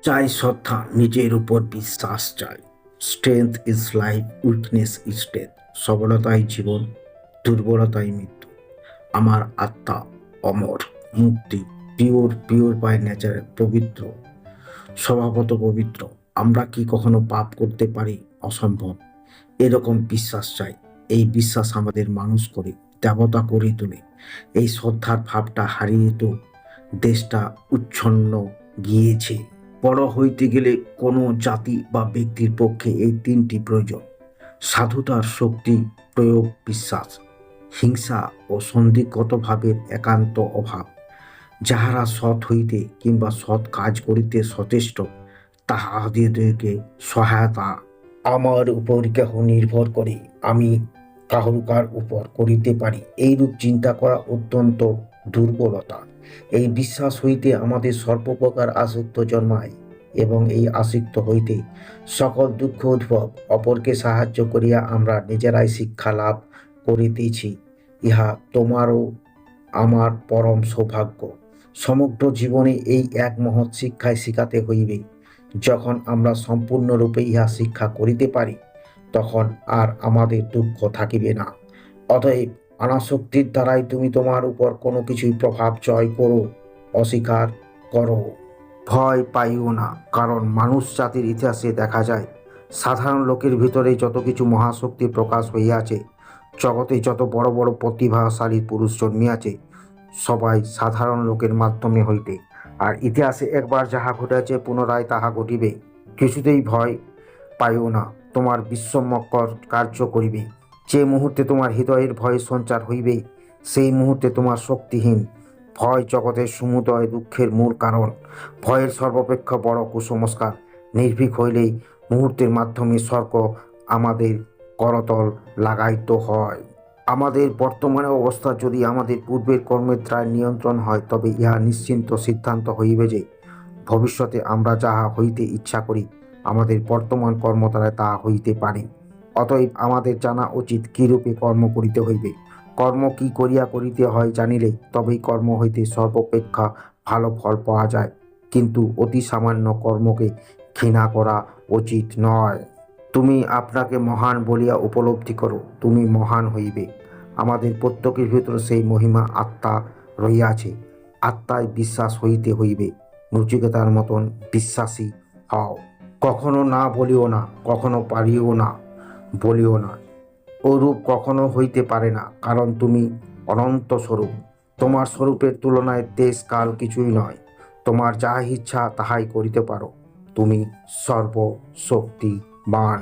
চাই শ্রদ্ধা, নিজের উপর বিশ্বাস চাই। Strength is life, weakness is death. সবলতাই জীবন, দুর্বলতাই মৃত্যু। আমার আত্মা অমর, মুক্তি, পিওর পিওর বাই নেচার, পবিত্র, স্বভাবত পবিত্র। আমরা কি কখনো পাপ করতে পারি? অসম্ভব। এরকম বিশ্বাস চাই। এই বিশ্বাস আমাদের মানুষ করে, দেবতা করে তোলে। এই শ্রদ্ধার ভাবটা হারিয়ে তো দেশটা উচ্ছন্ন গিয়েছে। বড় হইতে গেলে কোনো জাতি বা ব্যক্তির পক্ষে এই তিনটি প্রয়োজন: সাধুতার শক্তি, প্রয়োগ, বিশ্বাস। হিংসা ও সন্দিগ্ধ ভাবের একান্ত অভাব। যাহারা সৎ হইতে কিংবা সৎ কাজ করিতে সচেষ্ট, তাহাদিগকে সহায়তা। আমার উপর কেহ নির্ভর করে, আমি কাহার উপর করিতে পারি, এইরূপ চিন্তা করা অত্যন্ত দুর্বলতা। এই বিশ্বাস হইতে আমাদের সর্বপ্রকার আসক্ত জন্মায়, এবং এই আসক্ত হইতে সকল দুঃখ উদ্ভব। অপরকে সাহায্য করিয়া আমরা নিজেরাই শিক্ষা লাভ করিতেছি, ইহা তোমারও আমার পরম সৌভাগ্য। সমগ্র জীবনে এই এক মহৎ শিক্ষায় শিখাতে হইবে। যখন আমরা সম্পূর্ণরূপে ইহা শিক্ষা করিতে পারি, তখন আর আমাদের দুঃখ থাকিবে না। অতএব অনাসক্তির দ্বারাই তুমি তোমার উপর কোনো কিছুই প্রভাব জয় করো, অস্বীকার করো। ভয় পাইও না, কারণ মানুষ জাতির ইতিহাসে দেখা যায়, সাধারণ লোকের ভিতরে যত কিছু মহাশক্তির প্রকাশ হইয়াছে, জগতে যত বড় বড় প্রতিভাশালী পুরুষ জন্মিয়াছে, সবাই সাধারণ লোকের মাধ্যমে হইতে। আর ইতিহাসে একবার যাহা ঘটেছে, পুনরায় তাহা ঘটিবে। কিছুতেই ভয় পাইও না, তোমার বিস্ময়কর কার্য করিবে। যে মুহূর্তে তোমার হৃদয়ের ভয়ের সঞ্চার হইবে, সেই মুহূর্তে তোমার শক্তিহীন। ভয় জগতের সমুদয় দুঃখের মূল কারণ। ভয়ের সর্বাপেক্ষা বড় কুসংস্কার। নির্ভীক হইলেই মুহূর্তের মাধ্যমে স্বর্গ আমাদের করতল লাগাইতে হয়। আমাদের বর্তমানে অবস্থা যদি আমাদের পূর্বের কর্মের দ্বারা নিয়ন্ত্রণ হয়, তবে ইহা নিশ্চিন্ত সিদ্ধান্ত হইবে যে ভবিষ্যতে আমরা যাহা হইতে ইচ্ছা করি, আমাদের বর্তমান কর্ম দ্বারা তাহা হইতে পারে। অতএব আমাদের জানা উচিত কিরূপে কর্ম করিতে হইবে। কর্ম কি করিয়া করিতে হয় জানিলে তবেই কর্ম হইতে সর্বাপেক্ষা ভালো ফল পাওয়া যায়। কিন্তু অতি সামান্য কর্মকে ঘৃণা করা উচিত নয়। তুমি আপনাকে মহান বলিয়া উপলব্ধি করো, তুমি মহান হইবে। আমাদের প্রত্যেকের ভিতর সেই মহিমা আত্মা রহিয়াছে। আত্মায় বিশ্বাস হইতে হইবে। নচিকেতার মতন বিশ্বাসী হও। কখনো না বলিও না, কখনো পারিও না বলিও না। ওরূপ কখনো হইতে পারে না, কারণ তুমি অনন্ত স্বরূপ। তোমার স্বরূপের তুলনায় দেশ কাল কিছুই নয়। তোমার যাহা ইচ্ছা তাহাই করিতে পারো। তুমি সর্বশক্তিমান।